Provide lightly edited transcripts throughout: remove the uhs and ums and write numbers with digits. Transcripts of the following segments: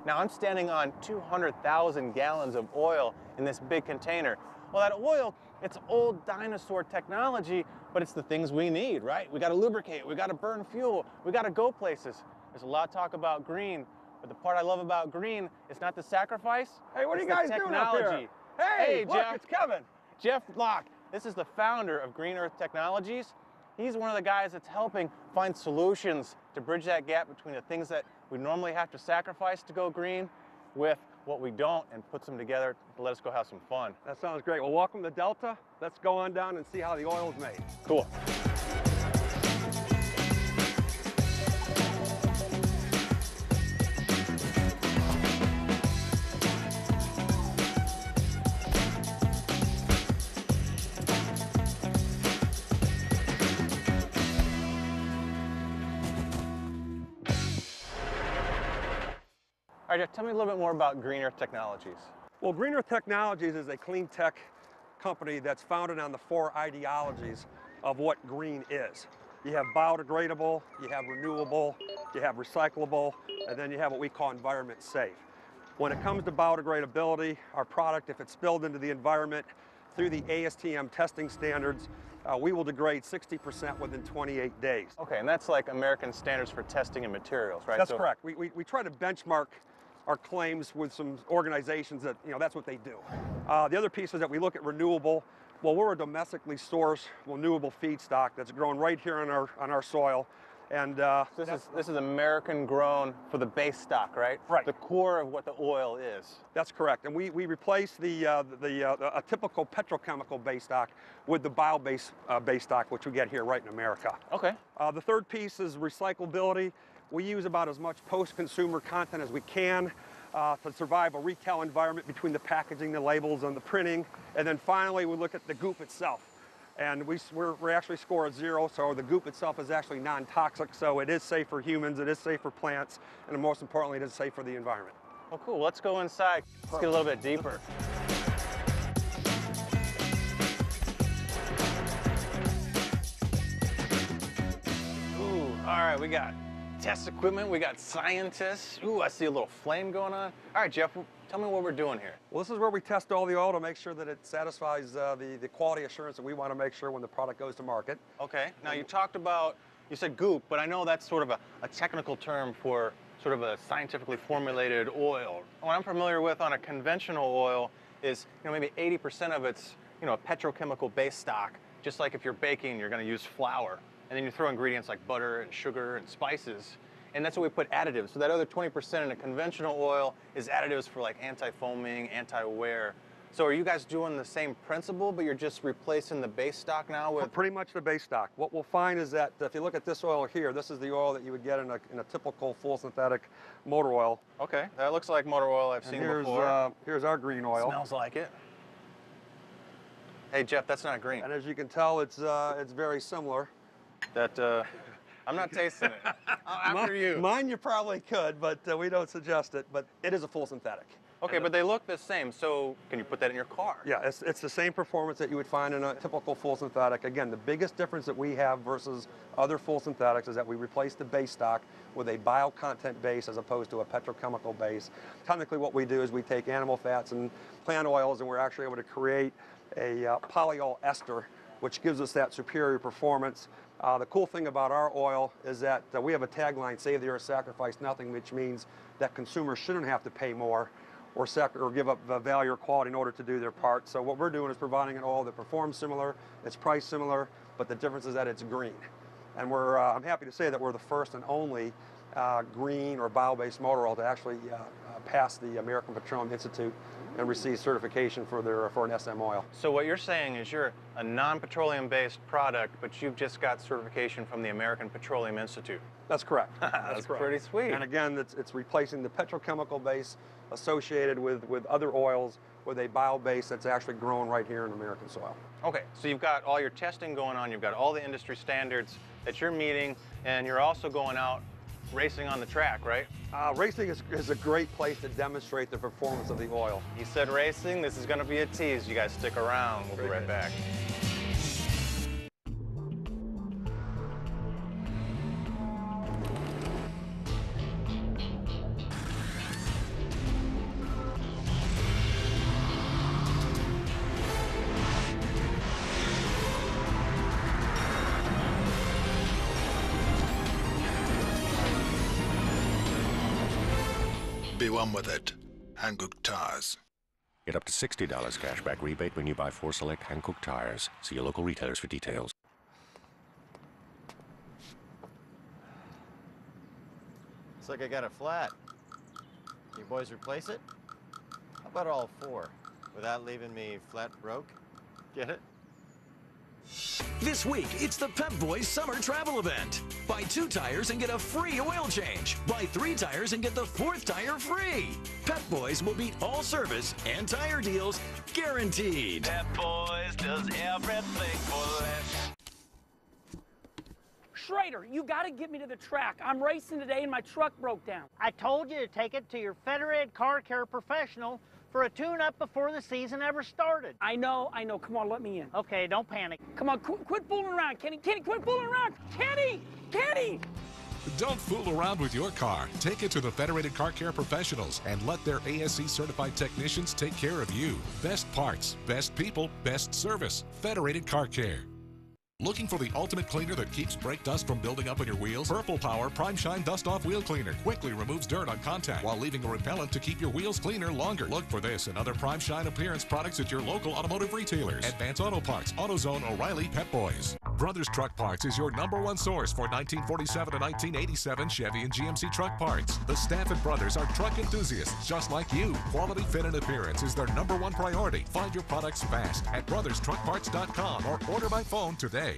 Now I'm standing on 200,000 gallons of oil in this big container. Well, that oil, it's old dinosaur technology, but it's the things we need, right? We gotta lubricate, we gotta burn fuel, we gotta go places. There's a lot of talk about green, but the part I love about green is not the sacrifice. Hey, what are you guys doing up here? Hey, look, Jeff. it's Kevin. Jeff Locke, this is the founder of Green Earth Technologies. He's one of the guys that's helping find solutions to bridge that gap between the things that we normally have to sacrifice to go green with what we don't, and puts them together to let us go have some fun. That sounds great. Well, welcome to Delta. Let's go on down and see how the oil is made. Cool. All right, Jeff, tell me a little bit more about Green Earth Technologies. Well, Green Earth Technologies is a clean tech company that's founded on the 4 ideologies of what green is. You have biodegradable, you have renewable, you have recyclable, and then you have what we call environment safe. When it comes to biodegradability, our product, if it's spilled into the environment through the ASTM testing standards, we will degrade 60% within 28 days. Okay, and that's like American standards for testing and materials, right? That's correct. We try to benchmark our claims with some organizations that, that's what they do. The other piece is that we look at renewable. Well, we're a domestically sourced renewable feedstock that's grown right here on our soil. And this is American grown for the base stock, right? Right. The core of what the oil is. That's correct. And we replace a typical petrochemical base stock with the bio-based base stock, which we get here right in America. Okay. The third piece is recyclability. We use about as much post-consumer content as we can to survive a retail environment between the packaging, the labels, and the printing. And then finally, we look at the goop itself. And we actually score a 0, so the goop itself is actually non-toxic, so it is safe for humans, it is safe for plants, and most importantly, it is safe for the environment. Well, cool. Let's go inside. Let's get a little bit deeper. Ooh, all right, we got test equipment, we got scientists. Ooh, I see a little flame going on. All right, Jeff, tell me what we're doing here. Well, this is where we test all the oil to make sure that it satisfies the quality assurance that we want to make sure when the product goes to market. Okay, now you talked about, you said goop, but I know that's sort of a technical term for sort of a scientifically formulated oil. What I'm familiar with on a conventional oil is, maybe 80% of it's, a petrochemical base stock. Just like if you're baking, you're going to use flour. And then you throw ingredients like butter and sugar and spices. And that's what we put additives. So that other 20% in a conventional oil is additives for like anti-foaming, anti-wear. So are you guys doing the same principle, but you're just replacing the base stock now with? Pretty much the base stock. What we'll find is that if you look at this oil here, this is the oil that you would get in a typical full synthetic motor oil. Okay, that looks like motor oil I've seen before. Here's our green oil. Smells like it. Hey Jeff, that's not green. And as you can tell, it's very similar. I'm not tasting it. After you. Mine you probably could, but we don't suggest it. But it is a full synthetic. Okay, but they look the same, so can you put that in your car? Yeah, it's the same performance that you would find in a typical full synthetic. Again, the biggest difference that we have versus other full synthetics is that we replace the base stock with a bio-content base as opposed to a petrochemical base. Technically what we do is we take animal fats and plant oils, and we're actually able to create a polyol ester, which gives us that superior performance. The cool thing about our oil is that we have a tagline, save the earth, sacrifice nothing, which means that consumers shouldn't have to pay more or give up value or quality in order to do their part. So what we're doing is providing an oil that performs similar, it's priced similar, but the difference is that it's green. And I'm happy to say that we're the first and only green or bio-based motor oil to actually pass the American Petroleum Institute and receive certification for an SM oil. So what you're saying is you're a non-petroleum based product, but you've just got certification from the American Petroleum Institute. That's correct. That's correct. Pretty sweet. And again, it's replacing the petrochemical base associated with other oils with a bio base that's actually grown right here in American soil. Okay, so you've got all your testing going on, you've got all the industry standards that you're meeting, and you're also going out racing on the track, right? Racing is a great place to demonstrate the performance of the oil. He said racing. This is going to be a tease. You guys stick around. We'll be right back. Be one with it. Hankook Tires. Get up to $60 cashback rebate when you buy 4 select Hankook tires. See your local retailers for details. Looks like I got a flat. You boys replace it? How about all 4? Without leaving me flat broke? Get it? This week, it's the Pep Boys Summer Travel Event. Buy 2 tires and get a free oil change. Buy 3 tires and get the 4th tire free. Pep Boys will beat all service and tire deals guaranteed. Pep Boys does everything for less. Schrader, you gotta get me to the track. I'm racing today and my truck broke down. I told you to take it to your Federated Car Care professional for a tune-up before the season ever started. I know. Come on, let me in. Okay, don't panic. Come on, quit fooling around, Kenny. Kenny, quit fooling around. Kenny! Don't fool around with your car. Take it to the Federated Car Care professionals and let their ASE certified technicians take care of you. Best parts, best people, best service. Federated Car Care. Looking for the ultimate cleaner that keeps brake dust from building up on your wheels? Purple Power Prime Shine Dust Off Wheel Cleaner quickly removes dirt on contact while leaving a repellent to keep your wheels cleaner longer. Look for this and other Prime Shine appearance products at your local automotive retailers. Advance Auto Parts, AutoZone, O'Reilly, Pep Boys. Brothers Truck Parts is your #1 source for 1947 to 1987 Chevy and GMC truck parts. The staff at Brothers are truck enthusiasts just like you. Quality, fit, and appearance is their #1 priority. Find your products fast at brotherstruckparts.com or order by phone today.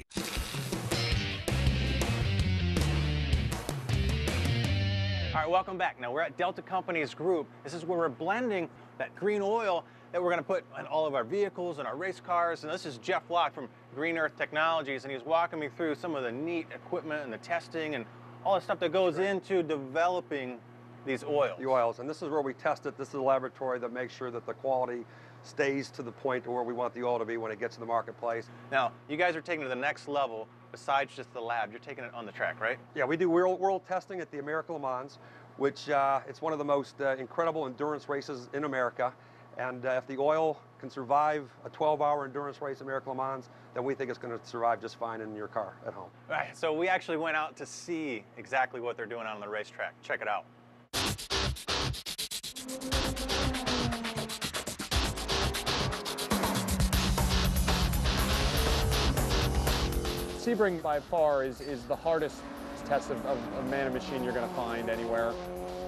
All right, welcome back. Now we're at Delta Companies Group. This is where we're blending that green oil that we're going to put in all of our vehicles and our race cars. And this is Jeff Locke from Green Earth Technologies, and he's walking me through some of the neat equipment and the testing and all the stuff that goes into developing these oils. The oils, and this is where we test it. This is a laboratory that makes sure that the quality stays to the point to where we want the oil to be when it gets to the marketplace. Now, you guys are taking it to the next level besides just the lab. You're taking it on the track, right? Yeah, we do world testing at the American Le Mans, which it's one of the most incredible endurance races in America. And if the oil can survive a 12-hour endurance race at American Le Mans, then we think it's going to survive just fine in your car at home. All right, so we actually went out to see exactly what they're doing on the racetrack. Check it out. Sebring by far is the hardest test of man and machine you're going to find anywhere.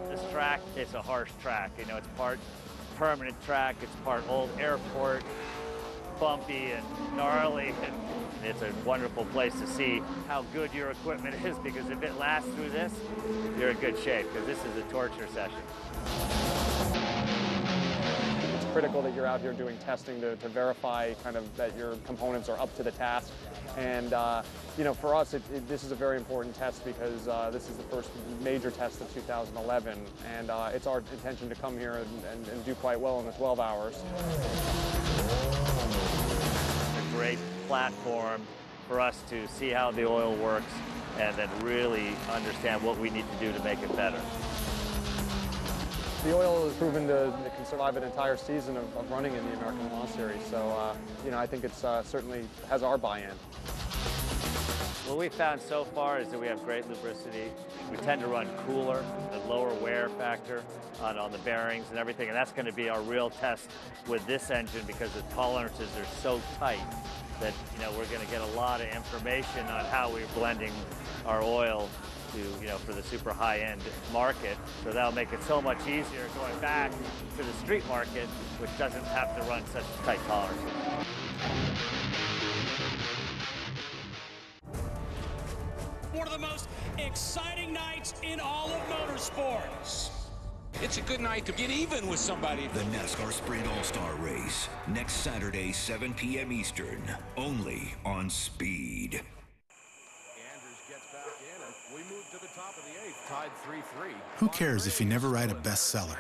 This track, it's a harsh track. You know, it's part permanent track, it's part old airport, bumpy and gnarly, and it's a wonderful place to see how good your equipment is, because if it lasts through this, you're in good shape, because this is a torture session. It's critical that you're out here doing testing to verify kind of that your components are up to the task. And you know, for us, this is a very important test because this is the first major test of 2011, and it's our intention to come here and do quite well in the 12 hours. A great platform for us to see how the oil works and then really understand what we need to do to make it better. The oil is proven to can survive an entire season of running in the American Le Mans Series, so you know, I think it's certainly has our buy-in. What we found so far is that we have great lubricity. We tend to run cooler, a lower wear factor on the bearings and everything, and that's going to be our real test with this engine because the tolerances are so tight that, you know, we're going to get a lot of information on how we're blending our oil to, you know, for the super high-end market. So that'll make it so much easier going back to the street market, which doesn't have to run such tight tolerances. One of the most exciting nights in all of motorsports. It's a good night to get even with somebody. The NASCAR Sprint All-Star Race, next Saturday, 7 p.m. Eastern, only on Speed. Andrews gets back in, and we move to the top of the 8th, tied 3-3. Who cares if you never write a bestseller?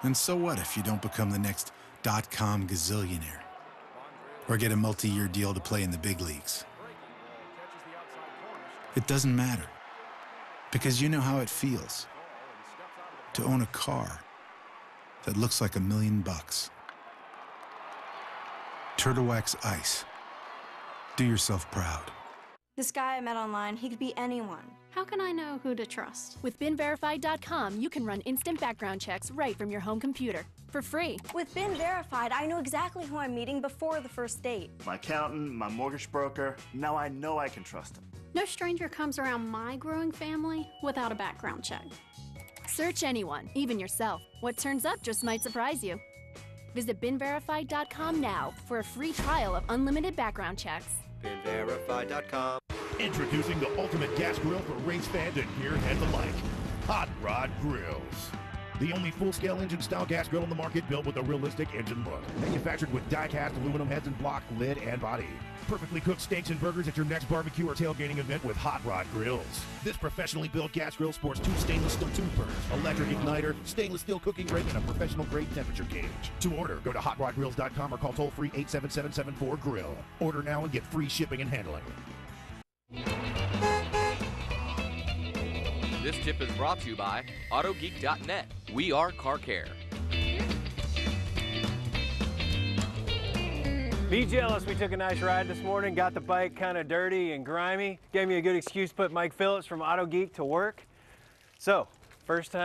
And so what if you don't become the next .com gazillionaire? Or get a multi-year deal to play in the big leagues? It doesn't matter, because you know how it feels to own a car that looks like $1 million. Turtle Wax Ice. Do yourself proud. This guy I met online, he could be anyone. How can I know who to trust? With BinVerified.com, you can run instant background checks right from your home computer for free. With Bin Verified, I know exactly who I'm meeting before the first date. My accountant, my mortgage broker, now I know I can trust them. No stranger comes around my growing family without a background check. Search anyone, even yourself. What turns up just might surprise you. Visit BinVerified.com now for a free trial of unlimited background checks. BinVerified.com. Introducing the ultimate gas grill for race fans and gearheads alike, Hot Rod Grills. The only full-scale engine-style gas grill on the market built with a realistic engine look. Manufactured with die-cast aluminum heads and block, lid, and body. Perfectly cooked steaks and burgers at your next barbecue or tailgating event with Hot Rod Grills. This professionally built gas grill sports 2 stainless steel tube burners, electric igniter, stainless steel cooking ring, and a professional-grade temperature gauge. To order, go to hotrodgrills.com or call toll-free 877-74-GRILL. Order now and get free shipping and handling. This tip is brought to you by AutoGeek.net. We are car care. Be jealous. We took a nice ride this morning, got the bike kind of dirty and grimy. Gave me a good excuse to put Mike Phillips from AutoGeek to work. So, first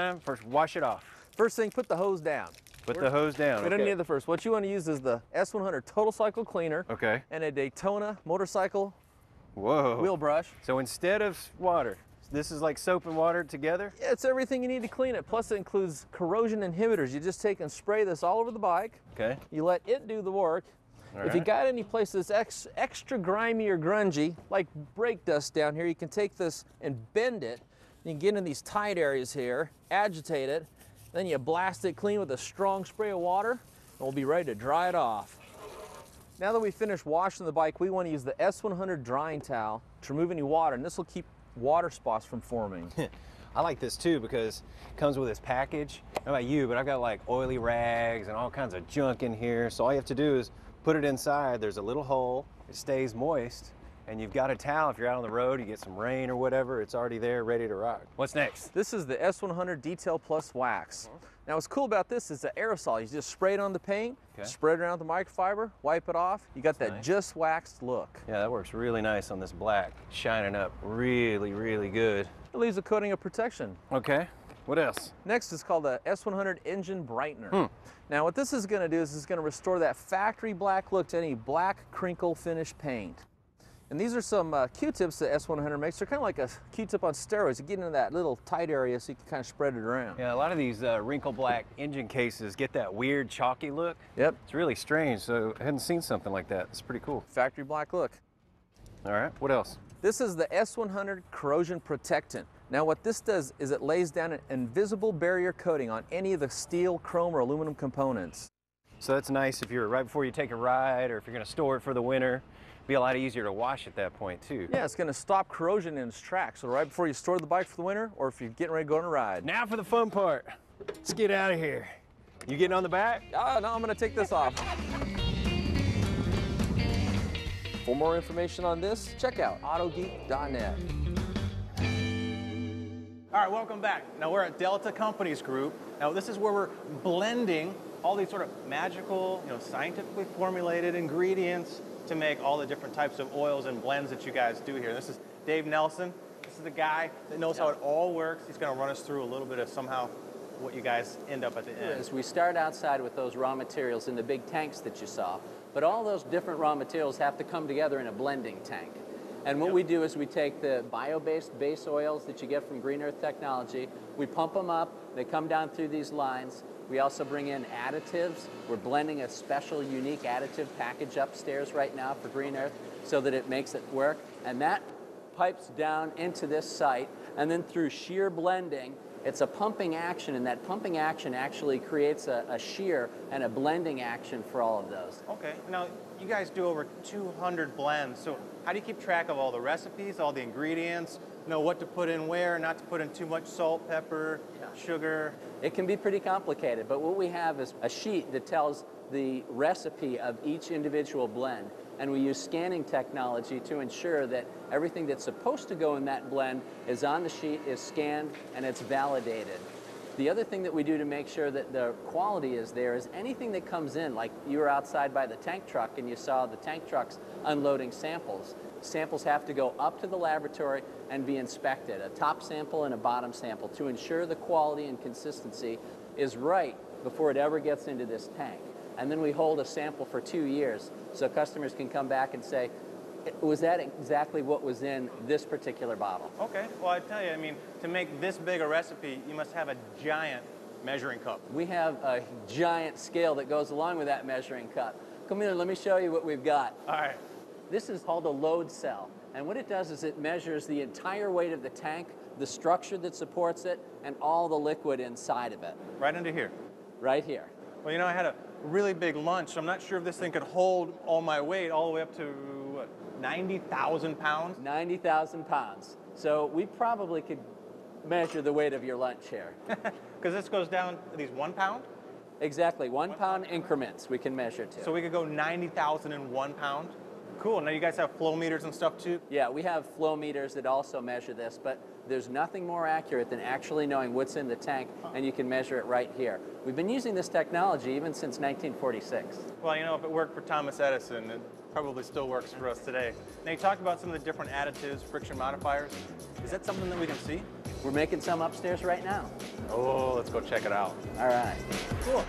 wash it off. First thing, put the hose down. Put the hose down. We don't need the first. What you want to use is the S100 Total Cycle Cleaner. Okay. And a Daytona motorcycle wheel brush. So instead of water, this is like soap and water together? Yeah, it's everything you need to clean it. Plus it includes corrosion inhibitors. You just take and spray this all over the bike. Okay. You let it do the work. All if you right. got any place that's extra grimy or grungy, like brake dust down here, you can take this and bend it. You can get in these tight areas here, agitate it, then you blast it clean with a strong spray of water, and we'll be ready to dry it off. Now that we finished washing the bike, we want to use the S100 drying towel to remove any water, and this will keep water spots from forming. I like this too because it comes with this package. I don't know about you, but I've got like oily rags and all kinds of junk in here. So all you have to do is put it inside. There's a little hole. It stays moist. And you've got a towel. If you're out on the road, you get some rain or whatever, it's already there, ready to rock. What's next? This is the S100 Detail Plus Wax. Now what's cool about this is the aerosol. You just spray it on the paint, spread it around the microfiber, wipe it off. You got that nice. just waxed look. Yeah, that works really nice on this black. Shining up really, really good. It leaves a coating of protection. Okay, what else? Next is called the S100 Engine Brightener. Now what this is going to do is it's going to restore that factory black look to any black crinkle finish paint. And these are some Q-tips that S100 makes. They're kind of like a Q-tip on steroids. You get into that little tight area so you can kind of spread it around. Yeah, a lot of these wrinkle black engine cases get that weird chalky look. Yep. It's really strange, so I hadn't seen something like that. It's pretty cool. Factory black look. All right, what else? This is the S100 Corrosion Protectant. Now what this does is it lays down an invisible barrier coating on any of the steel, chrome, or aluminum components. So that's nice if you're right before you take a ride or if you're going to store it for the winter. Be a lot easier to wash at that point too. Yeah, it's going to stop corrosion in its tracks. So right before you store the bike for the winter or if you're getting ready to go on a ride. Now for the fun part. Let's get out of here. You getting on the back? Oh, no, I'm going to take this off. For more information on this, check out Autogeek.net. All right, welcome back. Now we're at Delta Companies Group. Now this is where we're blending all these sort of magical, scientifically formulated ingredients to make all the different types of oils and blends that you guys do here. This is Dave Nelson. This is the guy that knows how it all works. He's going to run us through a little bit of somehow what you guys end up at the end. As we start outside with those raw materials in the big tanks that you saw, but all those different raw materials have to come together in a blending tank. And what we do is we take the bio-based base oils that you get from Green Earth Technology, we pump them up, they come down through these lines. We also bring in additives. We're blending a special, unique additive package upstairs right now for Green Earth so that it makes it work. And that pipes down into this site, and then through shear blending, it's a pumping action, and that pumping action actually creates a shear and a blending action for all of those. Okay, now you guys do over 200 blends, so how do you keep track of all the recipes, all the ingredients, know what to put in where, not to put in too much salt, pepper, sugar? It can be pretty complicated, but what we have is a sheet that tells the recipe of each individual blend, and we use scanning technology to ensure that everything that's supposed to go in that blend is on the sheet, is scanned, and it's validated. The other thing that we do to make sure that the quality is there is anything that comes in, like you were outside by the tank truck and you saw the tank trucks unloading samples. Samples have to go up to the laboratory and be inspected, a top sample and a bottom sample, to ensure the quality and consistency is right before it ever gets into this tank. And then we hold a sample for 2 years so customers can come back and say, was that exactly what was in this particular bottle? Okay, well I tell you, I mean, to make this big a recipe, you must have a giant measuring cup. We have a giant scale that goes along with that measuring cup. Come here, let me show you what we've got. All right. This is called a load cell. And what it does is it measures the entire weight of the tank, the structure that supports it, and all the liquid inside of it. Right under here? Right here. Well, you know, I had a really big lunch, so I'm not sure if this thing could hold all my weight all the way up to, what, 90,000 pounds? 90,000 pounds. So we probably could measure the weight of your lunch here. Because this goes down to these 1 pound? Exactly, 1 pound increments we can measure to. So we could go 90,000 in 1 pound? Cool, now you guys have flow meters and stuff too? Yeah, we have flow meters that also measure this, but there's nothing more accurate than actually knowing what's in the tank, and you can measure it right here. We've been using this technology even since 1946. Well, you know, if it worked for Thomas Edison, it probably still works for us today. Now, you talked about some of the different additives, friction modifiers. Is that something that we can see? We're making some upstairs right now. Oh, let's go check it out. All right. Cool.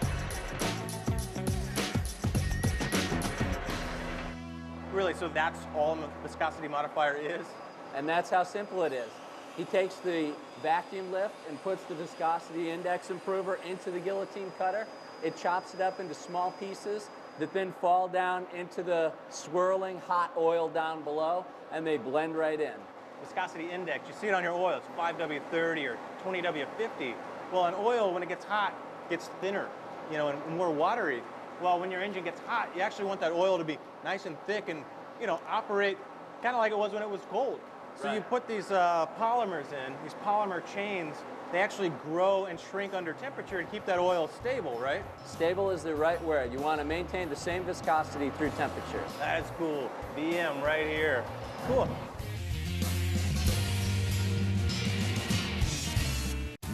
Really, so that's all the viscosity modifier is? And that's how simple it is. He takes the vacuum lift and puts the viscosity index improver into the guillotine cutter. It chops it up into small pieces that then fall down into the swirling hot oil down below, and they blend right in. Viscosity index, you see it on your oil, it's 5W30 or 20W50. Well, an oil, when it gets hot, gets thinner, you know, and more watery. Well, when your engine gets hot, you actually want that oil to be nice and thick and, you know, operate kind of like it was when it was cold. So you put these polymers in, these polymer chains, they actually grow and shrink under temperature and keep that oil stable, right? Stable is the right word. You want to maintain the same viscosity through temperatures. That's cool. BM right here. Cool.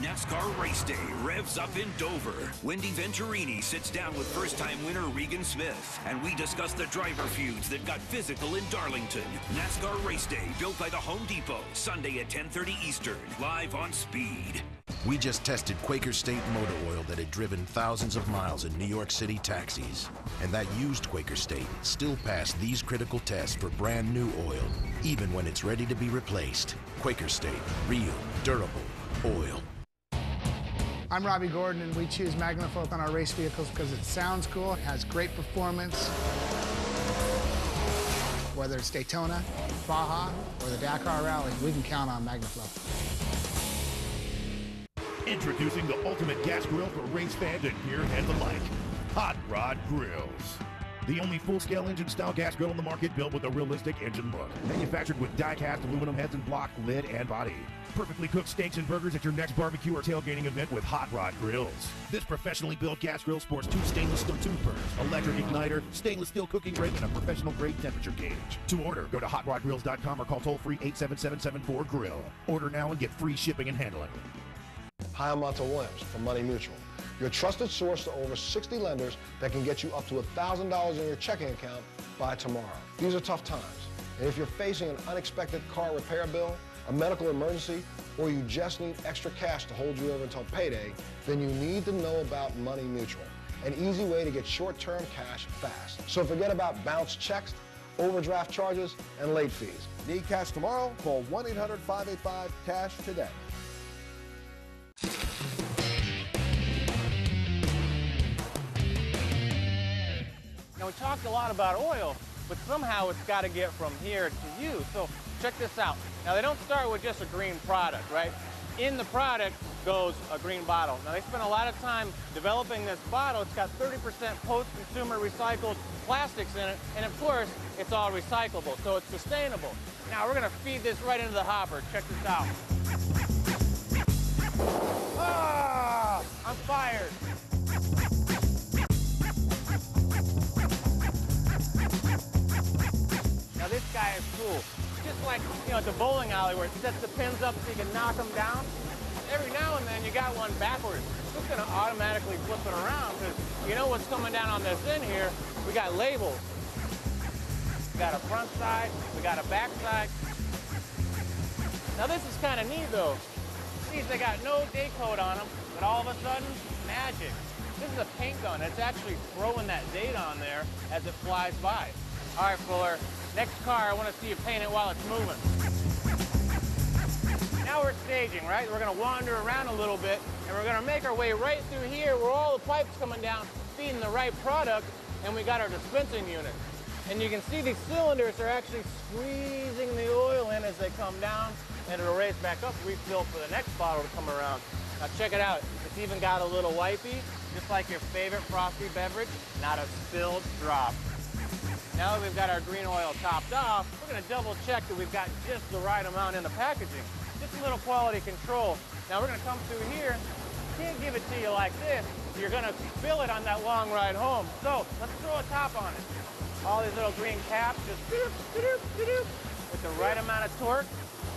NASCAR Race Day revs up in Dover. Wendy Venturini sits down with first-time winner Regan Smith, and we discuss the driver feuds that got physical in Darlington. NASCAR Race Day, built by the Home Depot, Sunday at 10:30 Eastern, live on Speed. We just tested Quaker State motor oil that had driven thousands of miles in New York City taxis. And that used Quaker State still passed these critical tests for brand new oil, even when it's ready to be replaced. Quaker State, real, durable oil. I'm Robbie Gordon, and we choose Magnafloat on our race vehicles because it sounds cool, has great performance. Whether it's Daytona, Baja, or the Dakar Rally, we can count on Magnafloat. Introducing the ultimate gas grill for race fans and gearheads alike, Hot Rod Grills. The only full-scale engine-style gas grill on the market, built with a realistic engine look. Manufactured with die-cast aluminum heads and block, lid, and body. Perfectly cooked steaks and burgers at your next barbecue or tailgating event with Hot Rod Grills. This professionally built gas grill sports 2 stainless steel tube burners, electric igniter, stainless steel cooking ring, and a professional-grade temperature gauge. To order, go to hotrodgrills.com or call toll-free 877-74-GRILL. Order now and get free shipping and handling. Hi, I'm Monta Williams from Money Mutual, your trusted source to over 60 lenders that can get you up to $1,000 in your checking account by tomorrow. These are tough times, and if you're facing an unexpected car repair bill, a medical emergency, or you just need extra cash to hold you over until payday, then you need to know about Money Mutual, an easy way to get short-term cash fast. So forget about bounced checks, overdraft charges, and late fees. Need cash tomorrow? Call 1-800-585-CASH today. Now, we talked a lot about oil, but somehow it's got to get from here to you. So check this out. Now, they don't start with just a green product, right? In the product goes a green bottle. Now, they spent a lot of time developing this bottle. It's got 30% post-consumer recycled plastics in it, and of course, it's all recyclable, so it's sustainable. Now, we're going to feed this right into the hopper. Check this out. Ah! I'm fired. Now this guy is cool. Just like, you know, at the bowling alley where it sets the pins up so you can knock them down. every now and then you got one backwards. It's just gonna automatically flip it around because you know what's coming down on this end here? We got labels. We got a front side, we got a back side. Now this is kind of neat though. See, they got no date code on them, but all of a sudden, magic. This is a paint gun. It's actually throwing that date on there as it flies by. All right, Fuller, next car, I want to see you paint it while it's moving. Now we're staging, right? We're gonna wander around a little bit, and we're gonna make our way right through here where all the pipes coming down, feeding the right product, and we got our dispensing unit. And you can see these cylinders are actually squeezing the oil in as they come down, and it'll raise back up, refill for the next bottle to come around. Now check it out. It's even got a little wipey, just like your favorite frosty beverage, not a spilled drop. Now that we've got our green oil topped off, we're gonna double check that we've got just the right amount in the packaging. Just a little quality control. Now we're gonna come through here. Can't give it to you like this. You're gonna spill it on that long ride home. So let's throw a top on it. All these little green caps just with the right amount of torque.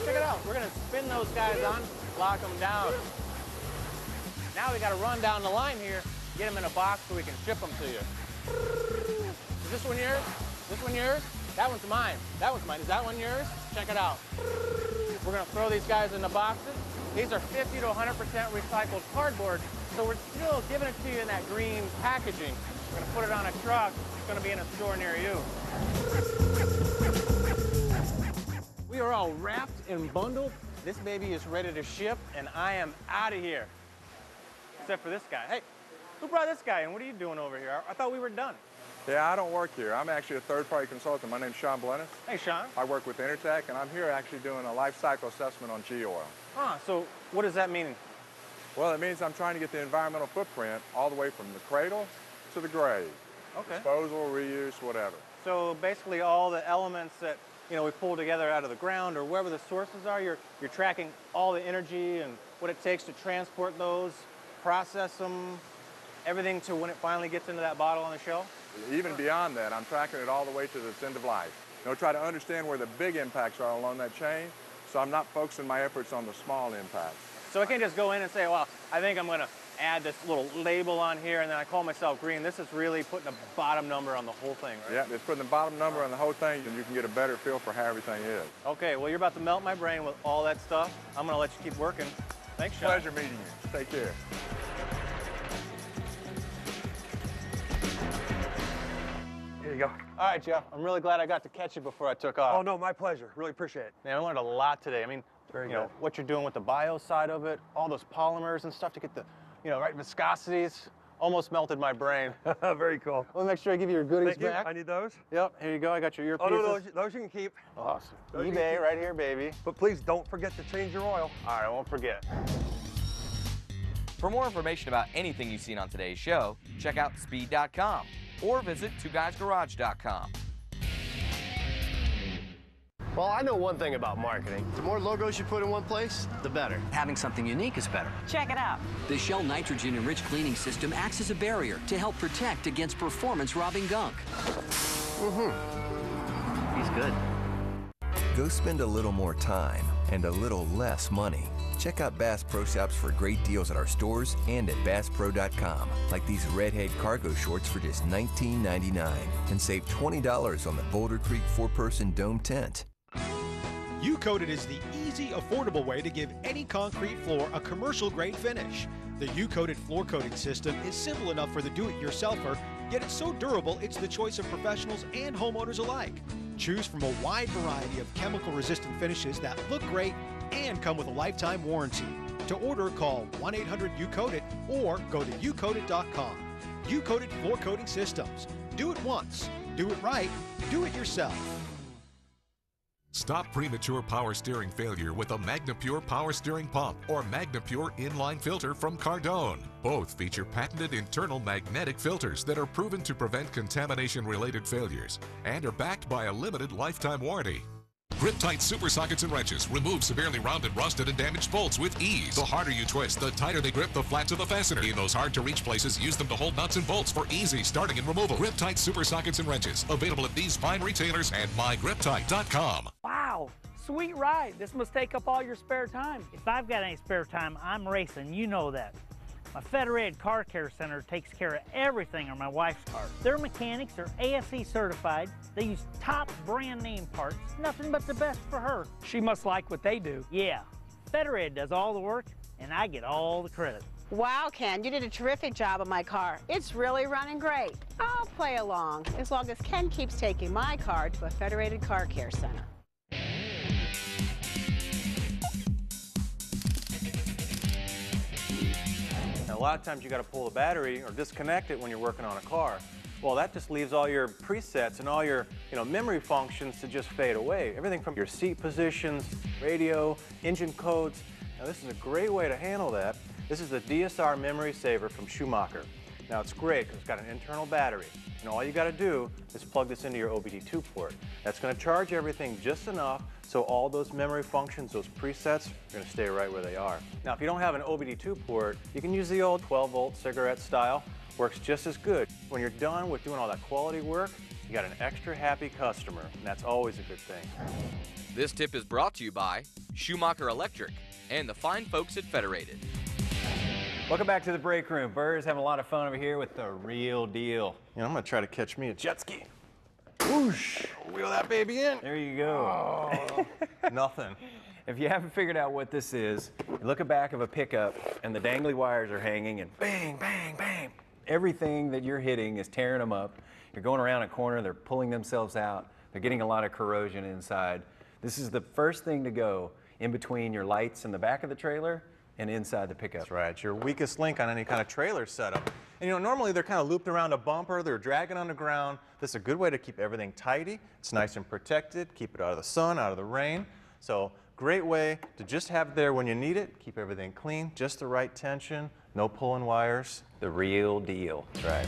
Check it out. We're gonna spin those guys on, lock them down. Now we gotta run down the line here, get them in a box so we can ship them to you. Is this one yours? This one yours? That one's mine. That one's mine. Is that one yours? Check it out. We're gonna throw these guys in the boxes. These are 50 to 100% recycled cardboard, so we're still giving it to you in that green packaging. We're gonna put it on a truck. It's gonna be in a store near you. We are all wrapped and bundled. This baby is ready to ship, and I am out of here. Except for this guy. Hey, who brought this guy in? What are you doing over here? I thought we were done. Yeah, I don't work here. I'm actually a third-party consultant. My name's Sean Blennis. Hey, Sean. I work with Intertech, and I'm here actually doing a life cycle assessment on G-Oil. Huh, so what does that mean? Well, it means I'm trying to get the environmental footprint all the way from the cradle to the grave. Okay. Disposal, reuse, whatever. So basically all the elements that, you know, we pull together out of the ground or wherever the sources are, you're tracking all the energy and what it takes to transport those, process them, everything to when it finally gets into that bottle on the shelf? Even beyond that, I'm tracking it all the way to its end of life. You know, try to understand where the big impacts are along that chain, so I'm not focusing my efforts on the small impacts. So I can't just go in and say, well, I think I'm gonna add this little label on here and then I call myself green. This is really putting a bottom number on the whole thing, right? Yeah, it's putting the bottom number on the whole thing, and you can get a better feel for how everything is. Okay, well, you're about to melt my brain with all that stuff. I'm gonna let you keep working. Thanks, Sean. Pleasure meeting you. Take care. Here you go. All right, Jeff. I'm really glad I got to catch you before I took off. Oh, no, my pleasure. Really appreciate it. Man, I learned a lot today. I mean, Very you know, what you're doing with the bio side of it, all those polymers and stuff to get the, you know, right viscosities. Almost melted my brain. Very cool. Let me make sure I give you your goodies Thank you. back. I need those. Yep, here you go. I got your earpieces. Oh, no, those you can keep. Awesome. Those you can eBay keep. right here, baby. But please don't forget to change your oil. All right, I won't forget. For more information about anything you've seen on today's show, check out speed.com or visit twoguysgarage.com. Well, I know one thing about marketing. The more logos you put in one place, the better. Having something unique is better. Check it out. The Shell nitrogen-enriched cleaning system acts as a barrier to help protect against performance-robbing gunk. He's good. Go spend a little more time and a little less money. Check out Bass Pro Shops for great deals at our stores and at BassPro.com, like these Redhead cargo shorts for just $19.99, and save $20 on the Boulder Creek 4-person dome tent. U-Coated is the easy, affordable way to give any concrete floor a commercial-grade finish. The U-Coated floor coating system is simple enough for the do-it-yourselfer, yet it's so durable it's the choice of professionals and homeowners alike. Choose from a wide variety of chemical-resistant finishes that look great and come with a lifetime warranty. To order, call 1-800-U-COATED or go to ucoated.com. U-Coated floor coating systems. Do it once. Do it right. Do it yourself. Stop premature power steering failure with a MagnaPure power steering pump or MagnaPure inline filter from Cardone. Both feature patented internal magnetic filters that are proven to prevent contamination-related failures and are backed by a limited lifetime warranty. Grip-Tight Super Sockets and Wrenches remove severely rounded, rusted, and damaged bolts with ease. The harder you twist, the tighter they grip the flats of the fastener. In those hard-to-reach places, use them to hold nuts and bolts for easy starting and removal. Grip-Tight Super Sockets and Wrenches, available at these fine retailers and mygriptight.com. Wow, sweet ride. This must take up all your spare time. If I've got any spare time, I'm racing. You know that. My Federated Car Care Center takes care of everything on my wife's car. Their mechanics are ASE certified. They use top brand name parts. Nothing but the best for her. She must like what they do. Yeah. Federated does all the work, and I get all the credit. Wow, Ken, you did a terrific job on my car. It's really running great. I'll play along as long as Ken keeps taking my car to a Federated Car Care Center. Now, a lot of times you got to pull the battery or disconnect it when you're working on a car. Well, that just leaves all your presets and all your memory functions to just fade away. Everything from your seat positions, radio, engine codes. Now, this is a great way to handle that. This is the DSR Memory Saver from Schumacher. Now, it's great because it's got an internal battery. And all you got to do is plug this into your OBD2 port. That's going to charge everything just enough so all those memory functions, those presets, are going to stay right where they are. Now, if you don't have an OBD2 port, you can use the old 12-volt cigarette style. Works just as good. When you're done with doing all that quality work, you got an extra happy customer, and that's always a good thing. This tip is brought to you by Schumacher Electric and the fine folks at Federated. Welcome back to the break room. Burr's having a lot of fun over here with the real deal. I'm going to try to catch me a jet ski. Whoosh! Wheel that baby in. There you go. Oh. Nothing. If you haven't figured out what this is, you look at the back of a pickup and the dangly wires are hanging and bang, bang, bang. Everything that you're hitting is tearing them up. You're going around a corner, they're pulling themselves out. They're getting a lot of corrosion inside. This is the first thing to go in between your lights in the back of the trailer and inside the pickup. That's right. It's your weakest link on any kind of trailer setup. And normally they're kind of looped around a bumper, they're dragging on the ground. This is a good way to keep everything tidy. It's nice and protected, keep it out of the sun, out of the rain. So great way to just have it there when you need it, keep everything clean, just the right tension, no pulling wires. The real deal. That's right.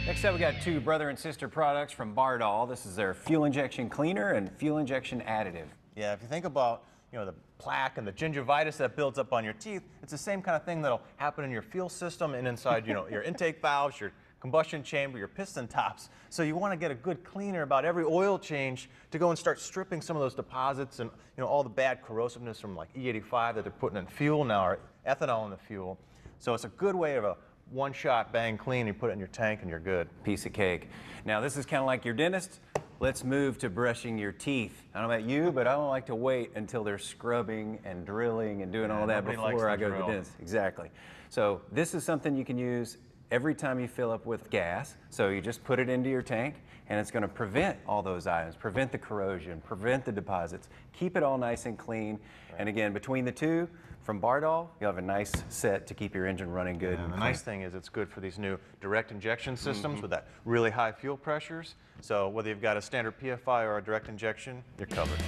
Next up, we got two brother and sister products from Bardol. This is their fuel injection cleaner and fuel injection additive. Yeah, if you think about the plaque and the gingivitis that builds up on your teeth, it's the same kind of thing that'll happen in your fuel system and inside your intake valves, your combustion chamber, your piston tops. So you want to get a good cleaner about every oil change to go and start stripping some of those deposits and all the bad corrosiveness from like E85 that they're putting in fuel now, or ethanol in the fuel. So it's a good way of a one-shot bang clean. You put it in your tank and you're good. Piece of cake. Now this is kind of like your dentist. Let's move to brushing your teeth. I don't know about you, but I don't like to wait until they're scrubbing and drilling and doing all that before I go to the dentist. Exactly. So this is something you can use every time you fill up with gas. So you just put it into your tank and it's going to prevent all those items, prevent the corrosion, prevent the deposits, keep it all nice and clean. Right. And again, between the two, from Bardol, you'll have a nice set to keep your engine running good. And the nice thing is it's good for these new direct injection systems with that really high fuel pressures. So whether you've got a standard PFI or a direct injection, you're covered.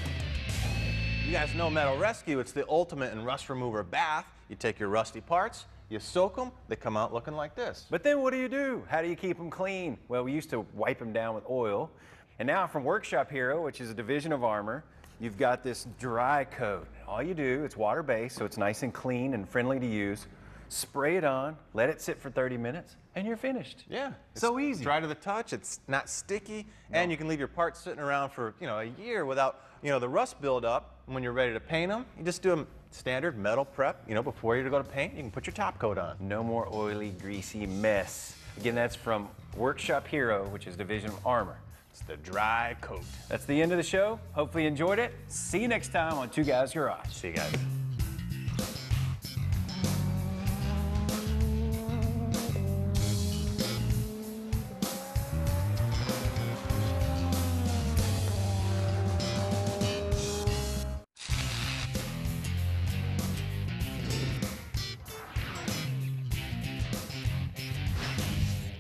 You guys know Metal Rescue. It's the ultimate in rust remover bath. You take your rusty parts, you soak them, they come out looking like this. But then what do? How do you keep them clean? Well, we used to wipe them down with oil. And now from Workshop Hero, which is a division of Armor, you've got this dry coat. All you do, it's water-based, so it's nice and clean and friendly to use. Spray it on, let it sit for 30 minutes, and you're finished. Yeah. So easy. Dry to the touch, it's not sticky, and you can leave your parts sitting around for, a year without, the rust buildup. And when you're ready to paint them, you just do a standard metal prep, before you go to paint, you can put your top coat on. No more oily, greasy mess. Again, that's from Workshop Hero, which is division of Armor. It's the dry coat. That's the end of the show. Hopefully you enjoyed it. See you next time on Two Guys Garage. See you guys.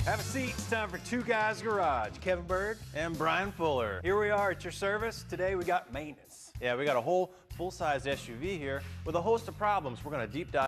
Have a seat. It's time for Two Guys Garage. Kevin Bird and Brian Fuller. Here we are at your service. Today we got maintenance. Yeah, we got a whole full-size SUV here with a host of problems. We're going to deep dive